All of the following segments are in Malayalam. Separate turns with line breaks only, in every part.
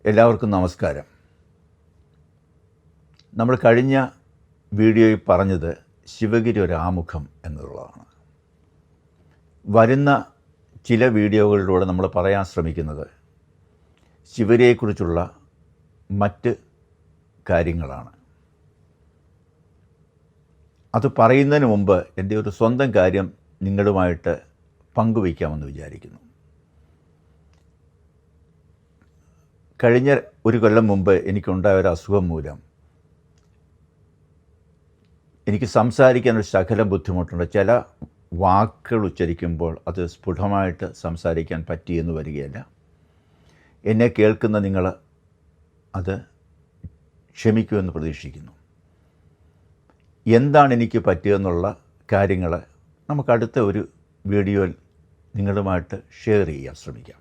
എല്ലാവർക്കും നമസ്കാരം. നമ്മൾ കഴിഞ്ഞ വീഡിയോയിൽ പറഞ്ഞത് ശിവഗിരി ഒരു ആമുഖം എന്നുള്ളതാണ്. വരുന്ന ചില വീഡിയോകളിലൂടെ നമ്മൾ പറയാൻ ശ്രമിക്കുന്നത് ശിവഗിരിയെക്കുറിച്ചുള്ള മറ്റ് കാര്യങ്ങളാണ്. അത് പറയുന്നതിന് മുമ്പ് എൻ്റെ ഒരു സ്വന്തം കാര്യം നിങ്ങളുമായിട്ട് പങ്കുവയ്ക്കാമെന്ന് വിചാരിക്കുന്നു. കഴിഞ്ഞ ഒരു കൊല്ലം മുമ്പ് എനിക്കുണ്ടായ ഒരു അസുഖം മൂലം എനിക്ക് സംസാരിക്കാനൊരു ശകലം ബുദ്ധിമുട്ടുണ്ട്. ചില വാക്കുകൾ ഉച്ചരിക്കുമ്പോൾ അത് സ്ഫുടമായിട്ട് സംസാരിക്കാൻ പറ്റിയെന്ന് വരികയില്ല. എന്നെ കേൾക്കുന്ന നിങ്ങൾ അത് ക്ഷമിക്കുമെന്ന് പ്രതീക്ഷിക്കുന്നു. എന്താണ് എനിക്ക് പറ്റിയെന്നുള്ള കാര്യങ്ങൾ നമുക്കടുത്ത ഒരു വീഡിയോയിൽ നിങ്ങളുമായിട്ട് ഷെയർ ചെയ്യാൻ ശ്രമിക്കാം.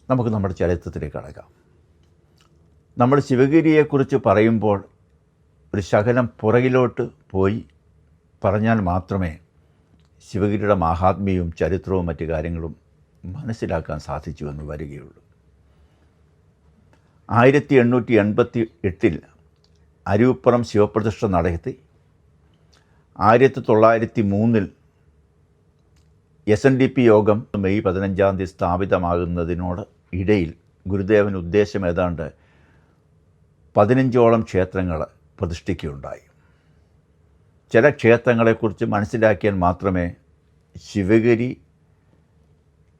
നമുക്ക് നമ്മുടെ ചരിത്രത്തിലേക്ക് കടക്കാം. നമ്മൾ ശിവഗിരിയെക്കുറിച്ച് പറയുമ്പോൾ ഒരു ശകലം പുറകിലോട്ട് പോയി പറഞ്ഞാൽ മാത്രമേ ശിവഗിരിയുടെ മാഹാത്മ്യവും ചരിത്രവും മറ്റു കാര്യങ്ങളും മനസ്സിലാക്കാൻ സാധിച്ചുവെന്ന് വരികയുള്ളൂ. 1888 അരുവിപ്പുറം ശിവപ്രതിഷ്ഠ നടത്തി 1903 SNDP യോഗം മെയ് 15 സ്ഥാപിതമാകുന്നതിനോട് ഇടയിൽ ഗുരുദേവൻ ഉദ്ദേശം ഏതാണ്ട് 15ഓളം ക്ഷേത്രങ്ങൾ പ്രതിഷ്ഠിക്കുകയുണ്ടായി. ചില ക്ഷേത്രങ്ങളെക്കുറിച്ച് മനസ്സിലാക്കിയാൽ മാത്രമേ ശിവഗിരി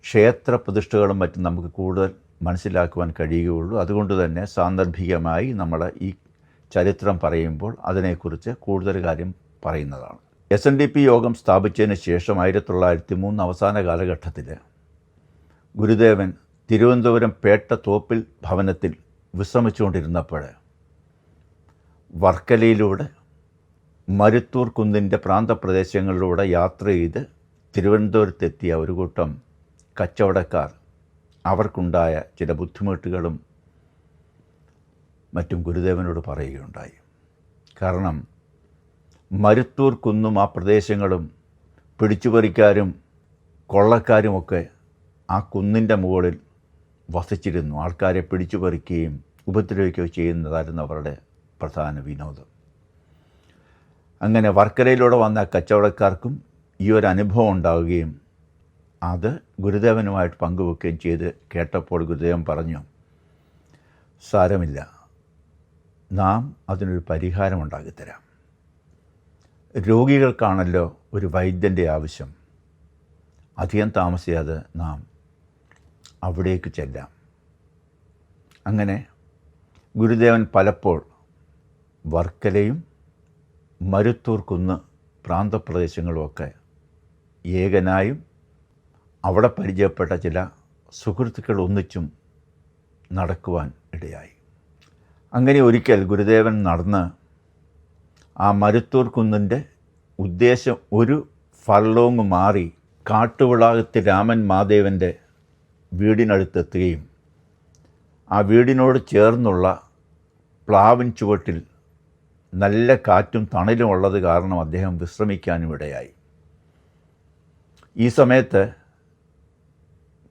ക്ഷേത്ര പ്രതിഷ്ഠകളും മറ്റും നമുക്ക് കൂടുതൽ മനസ്സിലാക്കുവാൻ കഴിയുകയുള്ളൂ. അതുകൊണ്ട് തന്നെ സാന്ദർഭികമായി നമ്മൾ ഈ ചരിത്രം പറയുമ്പോൾ അതിനെക്കുറിച്ച് കൂടുതൽ കാര്യം പറയുന്നതാണ്. SNDP യോഗം സ്ഥാപിച്ചതിന് ശേഷം 1903 അവസാന കാലഘട്ടത്തിൽ ഗുരുദേവൻ തിരുവനന്തപുരം പേട്ട തോപ്പിൽ ഭവനത്തിൽ വിശ്രമിച്ചുകൊണ്ടിരുന്നപ്പോൾ വർക്കലയിലൂടെ മരുത്തൂർ കുന്നിൻ്റെ പ്രാന്തപ്രദേശങ്ങളിലൂടെ യാത്ര ചെയ്ത് തിരുവനന്തപുരത്തെത്തിയ ഒരു കൂട്ടം കച്ചവടക്കാർ അവർക്കുണ്ടായ ചില ബുദ്ധിമുട്ടുകളും മറ്റും ഗുരുദേവനോട് പറയുകയുണ്ടായി. കാരണം മരുത്തൂർ കുന്നും ആ പ്രദേശങ്ങളും പിടിച്ചുപറിക്കാരും കൊള്ളക്കാരുമൊക്കെ ആ കുന്നിൻ്റെ മുകളിൽ വസിച്ചിരുന്നു. ആൾക്കാരെ പിടിച്ചുപറിക്കുകയും ഉപദ്രവിക്കുകയും ചെയ്യുന്നതായിരുന്നു അവരുടെ പ്രധാന വിനോദം. അങ്ങനെ വർക്കലയിലൂടെ വന്ന കച്ചവടക്കാർക്കും ഈ ഒരു അനുഭവം ഉണ്ടാവുകയും അത് ഗുരുദേവനുമായിട്ട് പങ്കുവെക്കുകയും ചെയ്ത് കേട്ടപ്പോൾ ഗുരുദേവൻ പറഞ്ഞു, സാരമില്ല, നാം അതിനൊരു പരിഹാരം ഉണ്ടാക്കിത്തരാം. രോഗികൾക്കാണല്ലോ ഒരു വൈദ്യൻ്റെ ആവശ്യം. അധികം താമസിയാതെ നാം അവിടേക്ക് ചെല്ലാം. അങ്ങനെ ഗുരുദേവൻ പലപ്പോൾ വർക്കലയും മരുത്തൂർ കുന്ന് പ്രാന്തപ്രദേശങ്ങളുമൊക്കെ ഏകനായും അവിടെ പരിചയപ്പെട്ട ചില സുഹൃത്തുക്കൾ ഒന്നിച്ചും നടക്കുവാൻ ഇടയായി. അങ്ങനെ ഒരിക്കൽ ഗുരുദേവൻ നടന്ന് ആ മരുത്തൂർ കുന്നിൻ്റെ ഉദ്ദേശം ഒരു ഫർലോങ് മാറി കാട്ടുവിളാകത്ത് രാമൻ മാദേവൻ്റെ വീടിനടുത്തെത്തുകയും ആ വീടിനോട് ചേർന്നുള്ള പ്ലാവിൻ ചുവട്ടിൽ നല്ല കാറ്റും തണലും ഉള്ളത് കാരണം അദ്ദേഹം വിശ്രമിക്കാനും ഇടയായി. ഈ സമയത്ത്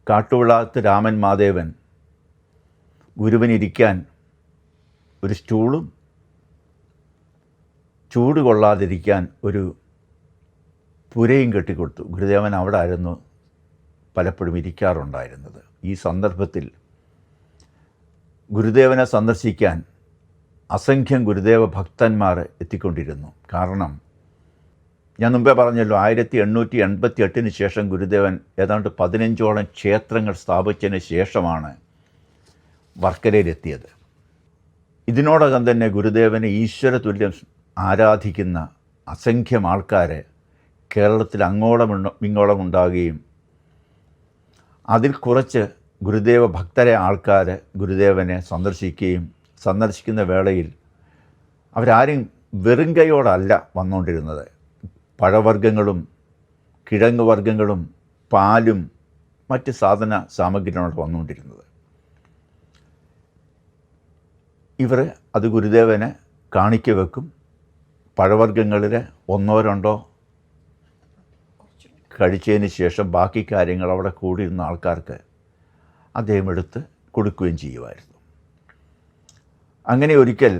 കാട്ടുവിളാകത്ത് രാമൻ മാദേവൻ ഗുരുവിനിരിക്കാൻ ഒരു സ്റ്റൂളും ചൂട് കൊള്ളാതിരിക്കാൻ ഒരു പുരയും കെട്ടിക്കൊടുത്തു. ഗുരുദേവൻ അവിടെ ആയിരുന്നു പലപ്പോഴും ഇരിക്കാറുണ്ടായിരുന്നത്. ഈ സന്ദർഭത്തിൽ ഗുരുദേവനെ സന്ദർശിക്കാൻ അസംഖ്യം ഗുരുദേവ ഭക്തന്മാർ എത്തിക്കൊണ്ടിരുന്നു. കാരണം ഞാൻ മുമ്പേ പറഞ്ഞല്ലോ, 1888 ശേഷം ഗുരുദേവൻ ഏതാണ്ട് 15ഓളം ക്ഷേത്രങ്ങൾ സ്ഥാപിച്ചതിന് ശേഷമാണ് വർക്കലയിലെത്തിയത്. ഇതിനോടകം തന്നെ ഗുരുദേവനെ ഈശ്വര തുല്യം ആരാധിക്കുന്ന അസംഖ്യം ആൾക്കാർ കേരളത്തിൽ അങ്ങോളം ഇങ്ങോളം ഉണ്ടാകുകയും അതിൽ കുറച്ച് ഗുരുദേവ ഭക്തരെ ആൾക്കാർ ഗുരുദേവനെ സന്ദർശിക്കുന്ന വേളയിൽ അവരാരും വെറും കൈയോടല്ല വന്നുകൊണ്ടിരുന്നത്. പഴവർഗ്ഗങ്ങളും കിഴങ്ങ് വർഗ്ഗങ്ങളും പാലും മറ്റ് സാധന സാമഗ്രികളോട് വന്നുകൊണ്ടിരുന്നത്. ഇവർ അത് ഗുരുദേവനെ കാണിക്ക വെക്കും. പഴവർഗ്ഗങ്ങളിൽ 1 or 2 കഴിച്ചതിന് ശേഷം ബാക്കി കാര്യങ്ങൾ അവിടെ കൂടിയിരുന്ന ആൾക്കാർക്ക് അദ്ദേഹം എടുത്ത് കൊടുക്കുകയും ചെയ്യുമായിരുന്നു. അങ്ങനെ ഒരിക്കൽ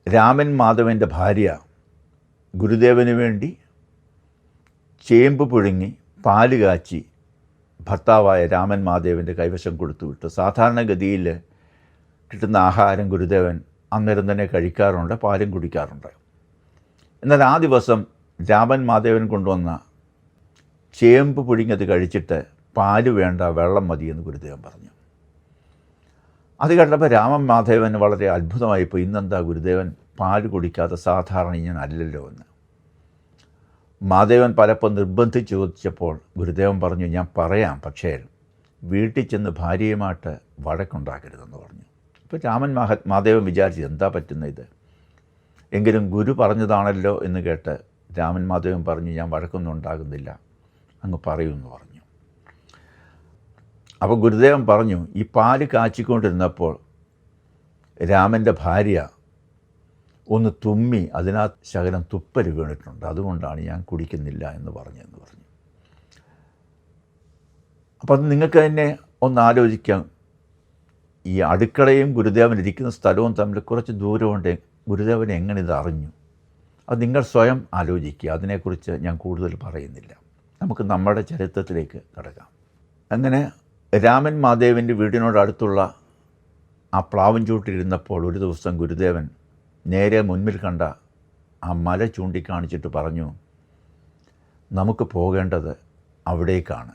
രാമൻ മാധവൻ്റെ ഭാര്യ ഗുരുദേവന് വേണ്ടി ചേമ്പ് പുഴുങ്ങി പാല് കാച്ചി ഭർത്താവായ രാമൻ മാധവൻ്റെ കൈവശം കൊടുത്തു വിട്ടു. സാധാരണഗതിയിൽ കിട്ടുന്ന ആഹാരം ഗുരുദേവൻ അന്നേരം തന്നെ കഴിക്കാറുണ്ട്, പാലും കുടിക്കാറുണ്ട്. എന്നാൽ ആ ദിവസം രാമൻ മാധവൻ കൊണ്ടുവന്ന ചേമ്പ് പുഴുങ്ങിയത് കഴിച്ചിട്ട് പാല് വേണ്ട, വെള്ളം മതിയെന്ന് ഗുരുദേവൻ പറഞ്ഞു. അത് കണ്ടപ്പോൾ രാമൻ മാധവന് വളരെ അത്ഭുതമായിപ്പോൾ. ഇന്നെന്താ ഗുരുദേവൻ പാല് കുടിക്കാതെ, സാധാരണ ഞാൻ അല്ലല്ലോ എന്ന്. മാധവൻ പലപ്പോൾ നിർബന്ധിച്ച് ചോദിച്ചപ്പോൾ ഗുരുദേവൻ പറഞ്ഞു, ഞാൻ പറയാം, പക്ഷേ വീട്ടിൽ ചെന്ന് ഭാര്യയുമായിട്ട് വഴക്കുണ്ടാക്കരുതെന്ന് പറഞ്ഞു. ഇപ്പോൾ രാമൻ മാധവൻ വിചാരിച്ചു, എന്താ പറ്റുന്ന ഇത്, എങ്കിലും ഗുരു പറഞ്ഞതാണല്ലോ എന്ന് കേട്ട് രാമൻ മാധവൻ പറഞ്ഞു, ഞാൻ വഴക്കൊന്നും ഉണ്ടാകുന്നില്ല, അങ്ങ് പറയുമെന്ന് പറഞ്ഞു. അപ്പോൾ ഗുരുദേവൻ പറഞ്ഞു, ഈ പാല് കാച്ചിക്കൊണ്ടിരുന്നപ്പോൾ രാമൻ്റെ ഭാര്യ ഒന്ന് തുമ്മി, അതിനകത്ത് ശകലം തുപ്പൽ വീണിട്ടുണ്ട്, അതുകൊണ്ടാണ് ഞാൻ കുടിക്കുന്നില്ല എന്ന് പറഞ്ഞു. അപ്പോൾ അത് നിങ്ങൾക്ക് തന്നെ ഒന്ന് ആലോചിക്കാം. ഈ അടുക്കളയും ഗുരുദേവൻ ഇരിക്കുന്ന സ്ഥലവും തമ്മിൽ കുറച്ച് ദൂരമുണ്ട്. ഗുരുദേവൻ എങ്ങനെ ഇത് അറിഞ്ഞു? അത് നിങ്ങൾ സ്വയം ആലോചിക്കുക. അതിനെക്കുറിച്ച് ഞാൻ കൂടുതൽ പറയുന്നില്ല. നമുക്ക് നമ്മുടെ ചരിത്രത്തിലേക്ക് കടക്കാം. അങ്ങനെ രാമൻ മാധവൻ്റെ വീടിനോടടുത്തുള്ള ആ പ്ലാവും ചൂട്ടിലിരുന്നപ്പോൾ ഒരു ദിവസം ഗുരുദേവൻ നേരെ മുൻപിൽ കണ്ട ആ മല ചൂണ്ടിക്കാണിച്ചിട്ട് പറഞ്ഞു, നമുക്ക് പോകേണ്ടത് അവിടേക്കാണ്,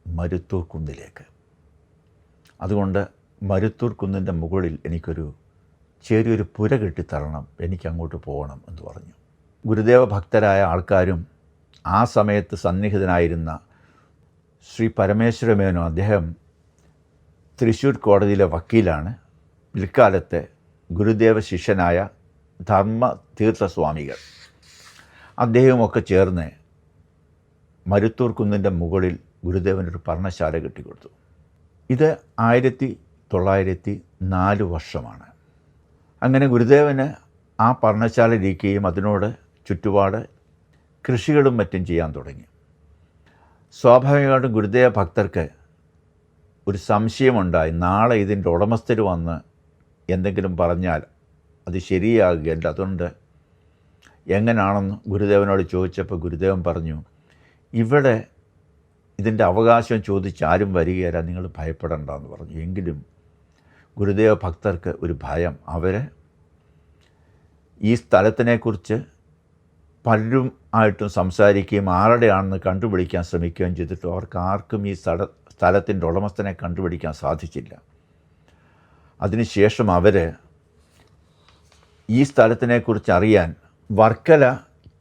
മരുത്തൂർ കുന്നിലേക്ക്. അതുകൊണ്ട് മരുത്തൂർ കുന്നിൻ്റെ മുകളിൽ എനിക്കൊരു ചെറിയൊരു പുര കെട്ടിത്തരണം, എനിക്ക് അങ്ങോട്ട് പോകണം എന്ന് പറഞ്ഞു. ഗുരുദേവ ഭക്തരായ ആൾക്കാരും ആ സമയത്ത് സന്നിഹിതനായിരുന്ന ശ്രീ പരമേശ്വര മേനോൻ, അദ്ദേഹം തൃശ്ശൂർ കോടതിയിലെ വക്കീലാണ്. പിൽക്കാലത്തെ ഗുരുദേവ ശിഷ്യനായ ധർമ്മ തീർത്ഥസ്വാമികൾ, അദ്ദേഹമൊക്കെ ചേർന്ന് മരുത്തൂർ കുന്നിൻ്റെ മുകളിൽ ഗുരുദേവനൊരു പർണശാല കെട്ടിക്കൊടുത്തു. ഇത് 1904 വർഷമാണ്. അങ്ങനെ ഗുരുദേവന് ആ പർണശാല ഇരിക്കുകയും അതിനോട് ചുറ്റുപാട് കൃഷികളും മറ്റും ചെയ്യാൻ തുടങ്ങി. സ്വാഭാവികമായിട്ടും ഗുരുദേവ ഭക്തർക്ക് ഒരു സംശയമുണ്ടായി, നാളെ ഇതിൻ്റെ ഉടമസ്ഥർ വന്ന് എന്തെങ്കിലും പറഞ്ഞാൽ അത് ശരിയാകുകയല്ല, അതുകൊണ്ട് എങ്ങനെയാണെന്ന് ഗുരുദേവനോട് ചോദിച്ചപ്പോൾ ഗുരുദേവൻ പറഞ്ഞു, ഇവിടെ ഇതിൻ്റെ അവകാശം ചോദിച്ച് ആരും വരികയില്ല, നിങ്ങൾ ഭയപ്പെടണ്ടെന്ന് പറഞ്ഞു. എങ്കിലും ഗുരുദേവ ഭക്തർക്ക് ഒരു ഭയം. അവർ ഈ സ്ഥലത്തിനെക്കുറിച്ച് പലരും ആയിട്ടും സംസാരിക്കുകയും ആരുടെയാണെന്ന് കണ്ടുപിടിക്കാൻ ശ്രമിക്കുകയും ചെയ്തിട്ടും അവർക്ക് ആർക്കും ഈ സ്ഥലത്തിൻ്റെ ഉടമസ്ഥനെ കണ്ടുപിടിക്കാൻ സാധിച്ചില്ല. അതിനുശേഷം അവർ ഈ സ്ഥലത്തിനെക്കുറിച്ച് അറിയാൻ വർക്കല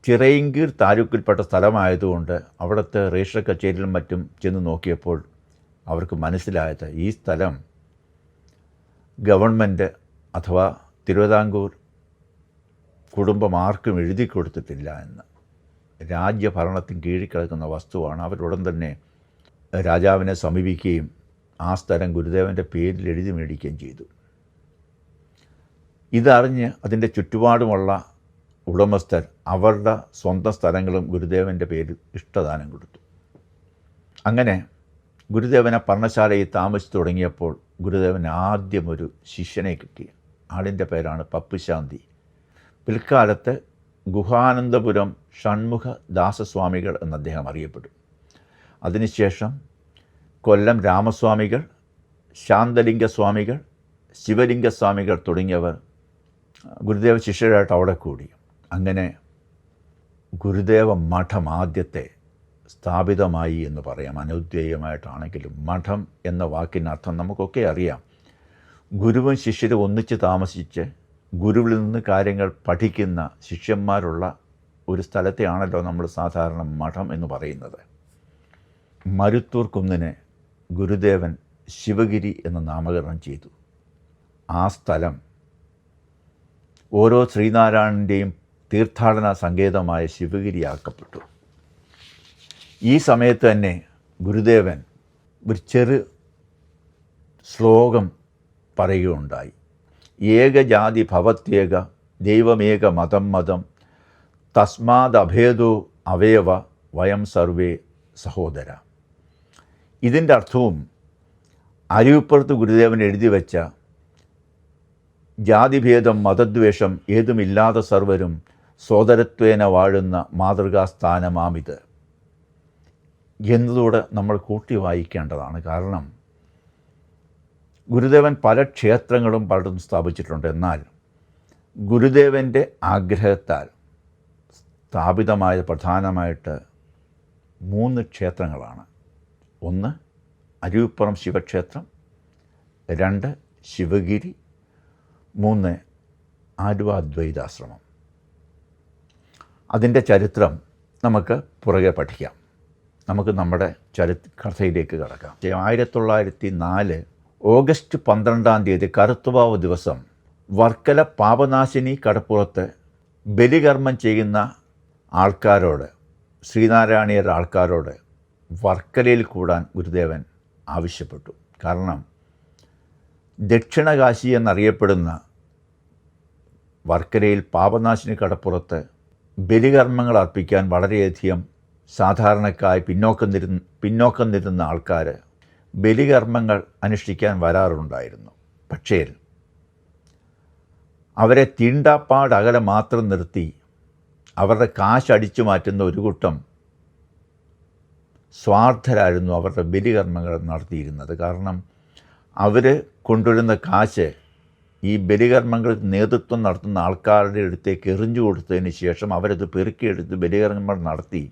ചിറയൻകീഴ് താലൂക്കിൽപ്പെട്ട സ്ഥലമായതുകൊണ്ട് അവിടുത്തെ രജിസ്റ്റർ കച്ചേരിയിലും മറ്റും ചെന്ന് നോക്കിയപ്പോൾ അവർക്ക് മനസ്സിലായത് ഈ സ്ഥലം ഗവൺമെൻറ് അഥവാ തിരുവിതാംകൂർ കുടുംബം ആർക്കും എഴുതി കൊടുത്തിട്ടില്ല എന്ന്. രാജ്യഭരണത്തിന് കീഴിൽ കിടക്കുന്ന വസ്തുവാണ്. അവരുടൻ തന്നെ രാജാവിനെ സമീപിക്കുകയും ആ സ്ഥലം ഗുരുദേവൻ്റെ പേരിൽ എഴുതി മേടിക്കുകയും ചെയ്തു. ഇതറിഞ്ഞ് അതിൻ്റെ ചുറ്റുപാടുമുള്ള ഉടമസ്ഥർ അവരുടെ സ്വന്തം സ്ഥലങ്ങളും ഗുരുദേവൻ്റെ പേരിൽ ഇഷ്ടദാനം കൊടുത്തു. അങ്ങനെ ഗുരുദേവനെ പർണശാലയിൽ താമസിച്ചു തുടങ്ങിയപ്പോൾ ഗുരുദേവന് ആദ്യം ഒരു ശിഷ്യനെ കിട്ടി. ആളിൻ്റെ പേരാണ് പപ്പുശാന്തി. പിൽക്കാലത്ത് ഗുഹാനന്ദപുരം ഷൺമുഖ ദാസസ്വാമികൾ എന്ന് അദ്ദേഹം അറിയപ്പെടും. അതിനുശേഷം കൊല്ലം രാമസ്വാമികൾ, ശാന്തലിംഗസ്വാമികൾ, ശിവലിംഗസ്വാമികൾ തുടങ്ങിയവർ ഗുരുദേവ ശിഷ്യരായിട്ട് അവിടെ കൂടി. അങ്ങനെ ഗുരുദേവ മഠം ആദ്യത്തെ സ്ഥാപിതമായി എന്ന് പറയാം. അനൗദ്യോഗികമായിട്ടാണെങ്കിലും മഠം എന്ന വാക്കിനർത്ഥം നമുക്കൊക്കെ അറിയാം. ഗുരുവും ശിഷ്യരും ഒന്നിച്ച് താമസിച്ച് ഗുരുവിൽ നിന്ന് കാര്യങ്ങൾ പഠിക്കുന്ന ശിഷ്യന്മാരുള്ള ഒരു സ്ഥലത്തെയാണല്ലോ നമ്മൾ സാധാരണ മഠം എന്ന് പറയുന്നത്. മരുത്തൂർ കുന്നിന് ഗുരുദേവൻ ശിവഗിരി എന്ന് നാമകരണം ചെയ്തു. ആ സ്ഥലം ഓരോ ശ്രീനാരായണൻ്റെയും തീർത്ഥാടന സങ്കേതമായ ശിവഗിരിയാക്കപ്പെട്ടു. ഈ സമയത്ത് തന്നെ ഗുരുദേവൻ ഒരു ചെറു ശ്ലോകം പറയുകയുണ്ടായി. ഏകജാതി ഭവത്യേക ദൈവമേക മതം മതം തസ്മാദഭേദോ അവയവ വയം സർവേ സഹോദര. ഇതിൻ്റെ അർത്ഥവും അരുവിപ്പുറത്ത് ഗുരുദേവൻ എഴുതി വെച്ച ജാതിഭേദം മതദ്വേഷം ഏതുമില്ലാതെ സർവരും സോദരത്വേന വാഴുന്ന മാതൃകാസ്ഥാനമാമിത് എന്നതോടെ നമ്മൾ കൂട്ടി വായിക്കേണ്ടതാണ്. കാരണം ഗുരുദേവൻ പല ക്ഷേത്രങ്ങളും പലതും സ്ഥാപിച്ചിട്ടുണ്ട്. എന്നാൽ ഗുരുദേവൻ്റെ ആഗ്രഹത്താൽ സ്ഥാപിതമായ പ്രധാനമായിട്ട് 3 ക്ഷേത്രങ്ങളാണ്. 1 അരുവിപ്പുറം ശിവക്ഷേത്രം, 2 ശിവഗിരി, 3 ആലുവ അദ്വൈതാശ്രമം. അതിൻ്റെ ചരിത്രം നമുക്ക് പുറകെ പഠിക്കാം. നമുക്ക് നമ്മുടെ കഥയിലേക്ക് കടക്കാം. 1904 ഓഗസ്റ്റ് 12 കറുത്തുവാവ് ദിവസം വർക്കല പാപനാശിനി കടപ്പുറത്ത് ബലികർമ്മം ചെയ്യുന്ന ആൾക്കാരോട്, ശ്രീനാരായണീയർ ആൾക്കാരോട് വർക്കലയിൽ കൂടാൻ ഗുരുദേവൻ ആവശ്യപ്പെട്ടു. കാരണം ദക്ഷിണകാശി എന്നറിയപ്പെടുന്ന വർക്കലയിൽ പാപനാശിനി കടപ്പുറത്ത് ബലികർമ്മങ്ങൾ അർപ്പിക്കാൻ വളരെയധികം സാധാരണക്കായി പിന്നോക്കം നിരുന്ന ആൾക്കാർ ബലികർമ്മങ്ങൾ അനുഷ്ഠിക്കാൻ വരാറുണ്ടായിരുന്നു. പക്ഷേ അവരെ തീണ്ടാപ്പാട് അകലെ മാത്രം നിർത്തി അവരുടെ കാശ് അടിച്ചു മാറ്റുന്ന ഒരു കൂട്ടം സ്വാർത്ഥരായിരുന്നു അവരുടെ ബലികർമ്മങ്ങൾ നടത്തിയിരുന്നത്. കാരണം അവർ കൊണ്ടുവരുന്ന കാശ് ഈ ബലികർമ്മങ്ങൾക്ക് നേതൃത്വം നടത്തുന്ന ആൾക്കാരുടെ അടുത്തേക്ക് എറിഞ്ഞു കൊടുത്തതിന് ശേഷം അവരത് പെറുക്കിയെടുത്ത് ബലികർമ്മങ്ങൾ നടത്തി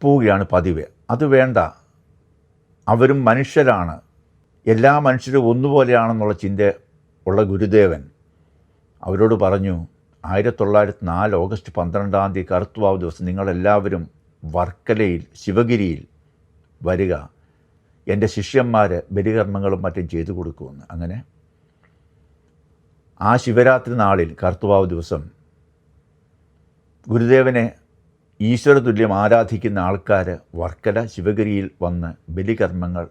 പോവുകയാണ് പതിവ്. അത് വേണ്ട, അവരും മനുഷ്യരാണ്, എല്ലാ മനുഷ്യരും ഒന്നുപോലെയാണെന്നുള്ള ചിന്ത ഉള്ള ഗുരുദേവൻ അവരോട് പറഞ്ഞു, 1904 ഓഗസ്റ്റ് 12 കറുത്തുവാവ് ദിവസം നിങ്ങളെല്ലാവരും വർക്കലയിൽ ശിവഗിരിയിൽ വരിക, എൻ്റെ ശിഷ്യന്മാർ ബലികർമ്മങ്ങളും മറ്റും ചെയ്തു കൊടുക്കുമെന്ന്. അങ്ങനെ ആ ശിവരാത്രി നാളിൽ കറുത്തുവാവ് ദിവസം ഗുരുദേവനെ ഈശ്വരതുല്യം ആരാധിക്കുന്ന ആൾക്കാർ വർക്കല ശിവഗിരിയിൽ വന്ന് ബലികർമ്മങ്ങൾ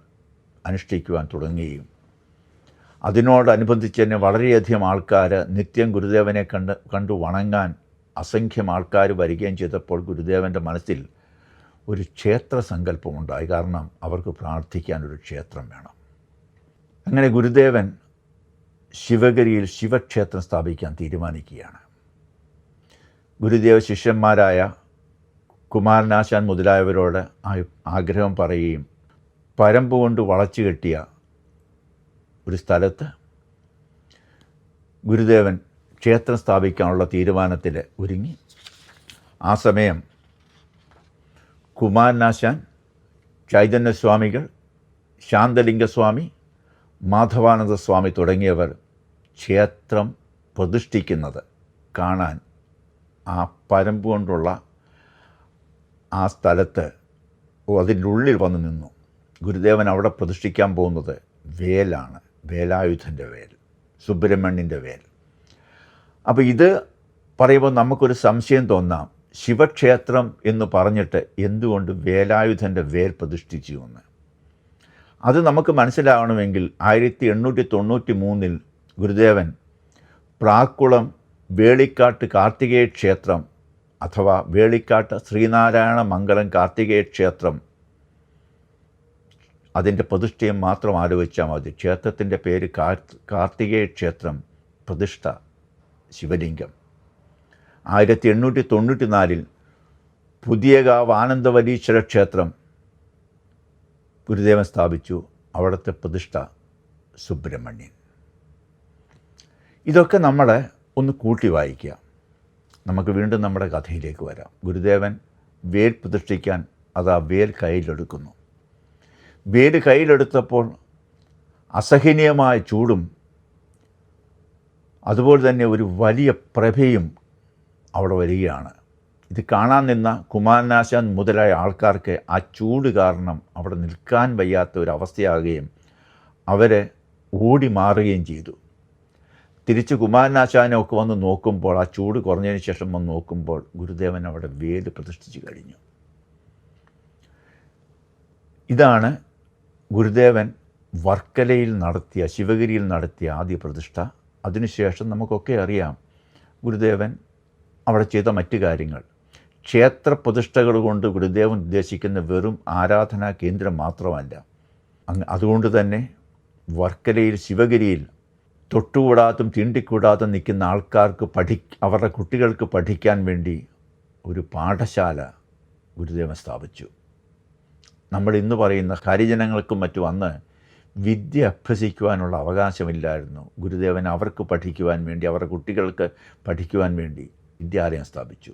അനുഷ്ഠിക്കുവാൻ തുടങ്ങുകയും അതിനോടനുബന്ധിച്ച് തന്നെ വളരെയധികം ആൾക്കാർ നിത്യം ഗുരുദേവനെ കണ്ടു വണങ്ങാൻ അസംഖ്യം ആൾക്കാർ വരികയും ചെയ്തപ്പോൾ ഗുരുദേവൻ്റെ മനസ്സിൽ ഒരു ക്ഷേത്ര സങ്കല്പമുണ്ടായി. കാരണം അവർക്ക് പ്രാർത്ഥിക്കാനൊരു ക്ഷേത്രം വേണം. അങ്ങനെ ഗുരുദേവൻ ശിവഗിരിയിൽ ശിവക്ഷേത്രം സ്ഥാപിക്കാൻ തീരുമാനിക്കുകയാണ്. ഗുരുദേവ ശിഷ്യന്മാരായ കുമാരനാശാൻ മുതലായവരോട് ആഗ്രഹം പറയുകയും പരമ്പ് കൊണ്ട് വളച്ചു കെട്ടിയ ഒരു സ്ഥലത്ത് ഗുരുദേവൻ ക്ഷേത്രം സ്ഥാപിക്കാനുള്ള തീരുമാനത്തിൽ ഒരുങ്ങി. ആ സമയം കുമാരനാശാൻ, ചൈതന്യസ്വാമികൾ, ശാന്തലിംഗസ്വാമി, മാധവാനന്ദ സ്വാമി തുടങ്ങിയവർ ക്ഷേത്രം പ്രതിഷ്ഠിക്കുന്നത് കാണാൻ ആ പരമ്പ് കൊണ്ടുള്ള ആ സ്ഥലത്ത് അതിൻ്റെ ഉള്ളിൽ വന്ന് നിന്നു. ഗുരുദേവൻ അവിടെ പ്രതിഷ്ഠിക്കാൻ പോകുന്നത് വേലാണ്, വേലായുധൻ്റെ വേൽ, സുബ്രഹ്മണ്യൻ്റെ വേൽ. അപ്പോൾ ഇത് പറയുമ്പോൾ നമുക്കൊരു സംശയം തോന്നാം, ശിവക്ഷേത്രം എന്ന് പറഞ്ഞിട്ട് എന്തുകൊണ്ട് വേലായുധൻ്റെ വേൽ പ്രതിഷ്ഠിച്ചു എന്ന്. അത് നമുക്ക് മനസ്സിലാവണമെങ്കിൽ 1893 ഗുരുദേവൻ പ്രാക്കുളം വേളിക്കാട്ട് കാർത്തികേയ ക്ഷേത്രം അഥവാ വേളിക്കാട്ട് ശ്രീനാരായണ മംഗലം കാർത്തികേയ ക്ഷേത്രം, അതിൻ്റെ പ്രതിഷ്ഠയും മാത്രം ആലോചിച്ചാൽ മതി. ക്ഷേത്രത്തിൻ്റെ പേര് കാർത്തികേയ ക്ഷേത്രം, പ്രതിഷ്ഠ ശിവലിംഗം. 1894 പുതിയകാവ് ആനന്ദവല്ലീശ്വര ക്ഷേത്രം ഗുരുദേവൻ സ്ഥാപിച്ചു. അവിടുത്തെ പ്രതിഷ്ഠ സുബ്രഹ്മണ്യൻ. ഇതൊക്കെ നമ്മളെ ഒന്ന് കൂട്ടി വായിക്കുക. നമുക്ക് വീണ്ടും നമ്മുടെ കഥയിലേക്ക് വരാം. ഗുരുദേവൻ വേൽ പ്രതിഷ്ഠിക്കാൻ ആ വേൽ കയ്യിലെടുക്കുന്നു. വേൽ കയ്യിലെടുത്തപ്പോൾ അസഹനീയമായ ചൂടും അതുപോലെ തന്നെ ഒരു വലിയ പ്രഭയും അവിടെ വരികയാണ്. ഇത് കാണാൻ നിന്ന കുമാരനാശാൻ മുതലായ ആൾക്കാർക്ക് ആ ചൂട് കാരണം അവിടെ നിൽക്കാൻ വയ്യാത്ത ഒരു അവസ്ഥയാകുകയും അവരെ ഓടി മാറുകയും ചെയ്തു. തിരിച്ച് കുമാരനാശാനെ ഒക്കെ വന്ന് നോക്കുമ്പോൾ, ആ ചൂട് കുറഞ്ഞതിന് ശേഷം വന്ന് നോക്കുമ്പോൾ ഗുരുദേവൻ അവിടെ വേല് പ്രതിഷ്ഠിച്ചു കഴിഞ്ഞു. ഇതാണ് ഗുരുദേവൻ വർക്കലയിൽ നടത്തിയ, ശിവഗിരിയിൽ നടത്തിയ ആദ്യ പ്രതിഷ്ഠ. അതിനുശേഷം നമുക്കൊക്കെ അറിയാം ഗുരുദേവൻ അവിടെ ചെയ്ത മറ്റു കാര്യങ്ങൾ. ക്ഷേത്ര പ്രതിഷ്ഠകൾ കൊണ്ട് ഗുരുദേവൻ ഉദ്ദേശിക്കുന്ന വെറും ആരാധനാ കേന്ദ്രം മാത്രമല്ല. അതുകൊണ്ട് തന്നെ വർക്കലയിൽ ശിവഗിരിയിൽ തൊട്ടുകൂടാത്തും തീണ്ടിക്കൂടാത്തും നിൽക്കുന്ന ആൾക്കാർക്ക് അവരുടെ കുട്ടികൾക്ക് പഠിക്കാൻ വേണ്ടി ഒരു പാഠശാല ഗുരുദേവൻ സ്ഥാപിച്ചു. നമ്മൾ ഇന്ന് പറയുന്ന ഹരിജനങ്ങൾക്കും മറ്റും അന്ന് വിദ്യ അഭ്യസിക്കുവാനുള്ള അവകാശമില്ലായിരുന്നു. ഗുരുദേവൻ അവർക്ക് പഠിക്കുവാൻ വേണ്ടി, അവരുടെ കുട്ടികൾക്ക് പഠിക്കുവാൻ വേണ്ടി വിദ്യാലയം സ്ഥാപിച്ചു.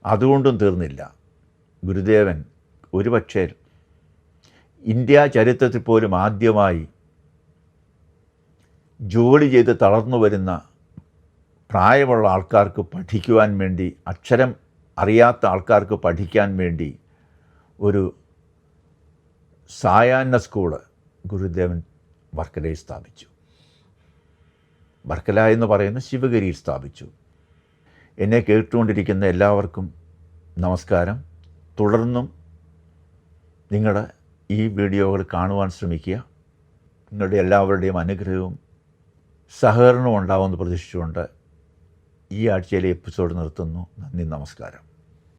അതുകൊണ്ടും തീർന്നില്ല. ഗുരുദേവൻ ഒരുപക്ഷേ ഇന്ത്യ ചരിത്രത്തിൽ പോലും ആദ്യമായി ജോലി ചെയ്ത് തളർന്നു വരുന്ന പ്രായമുള്ള ആൾക്കാർക്ക് പഠിക്കുവാൻ വേണ്ടി, അക്ഷരം അറിയാത്ത ആൾക്കാർക്ക് പഠിക്കാൻ വേണ്ടി ഒരു സായാഹ്ന സ്കൂള് ഗുരുദേവൻ വർക്കലയിൽ സ്ഥാപിച്ചു. വർക്കല എന്ന് പറയുന്ന ശിവഗിരിയിൽ സ്ഥാപിച്ചു. എന്നെ കേട്ടുകൊണ്ടിരിക്കുന്ന എല്ലാവർക്കും നമസ്കാരം. തുടർന്നും നിങ്ങളുടെ ഈ വീഡിയോകൾ കാണുവാൻ ശ്രമിക്കുക. നിങ്ങളുടെ എല്ലാവരുടെയും അനുഗ്രഹവും സഹകരണവും ഉണ്ടാവുമെന്ന് പ്രതീക്ഷിച്ചുകൊണ്ട് ഈ ആഴ്ചയിലെ എപ്പിസോഡ് നിർത്തുന്നു. നന്ദി, നമസ്കാരം.